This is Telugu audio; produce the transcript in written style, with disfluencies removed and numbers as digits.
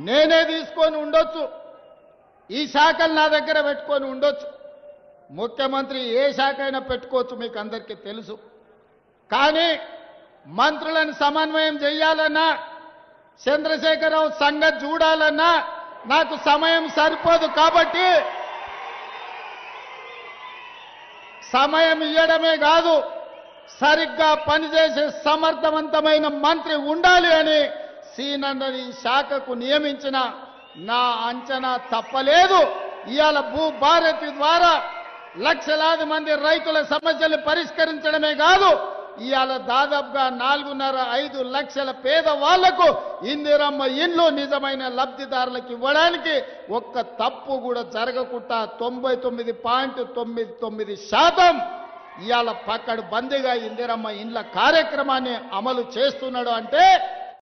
నేనే తీసుకొని ఉండొచ్చు, ఈ శాఖలు నా దగ్గర పెట్టుకొని ఉండొచ్చు, ముఖ్యమంత్రి ఏ శాఖ అయినా పెట్టుకోవచ్చు, మీకు అందరికీ తెలుసు. కానీ మంత్రులను సమన్వయం చేయాలన్నా, చంద్రశేఖరరావు సంగతి చూడాలన్నా నాకు సమయం సరిపోదు. కాబట్టి సమయం ఇవ్వడమే కాదు, సరిగ్గా పనిచేసే సమర్థవంతమైన మంత్రి ఉండాలి అని సీనన్నని శాఖకు నియమించిన నా అంచనా తప్పలేదు. ఇవాళ భూభారతి ద్వారా లక్షలాది మంది రైతుల సమస్యలు పరిష్కరించడమే కాదు, ఇవాళ దాదాపుగా 4.5 లక్షల పేదవాళ్లకు ఇందిరమ్మ ఇండ్లు నిజమైన లబ్ధిదారులకు ఇవ్వడానికి ఒక్క తప్పు కూడా జరగకుండా 99.99% ఇవాళ పక్కడు బందీగా ఇందిరమ్మ ఇండ్ల కార్యక్రమాన్ని అమలు చేస్తున్నాడు. అంటే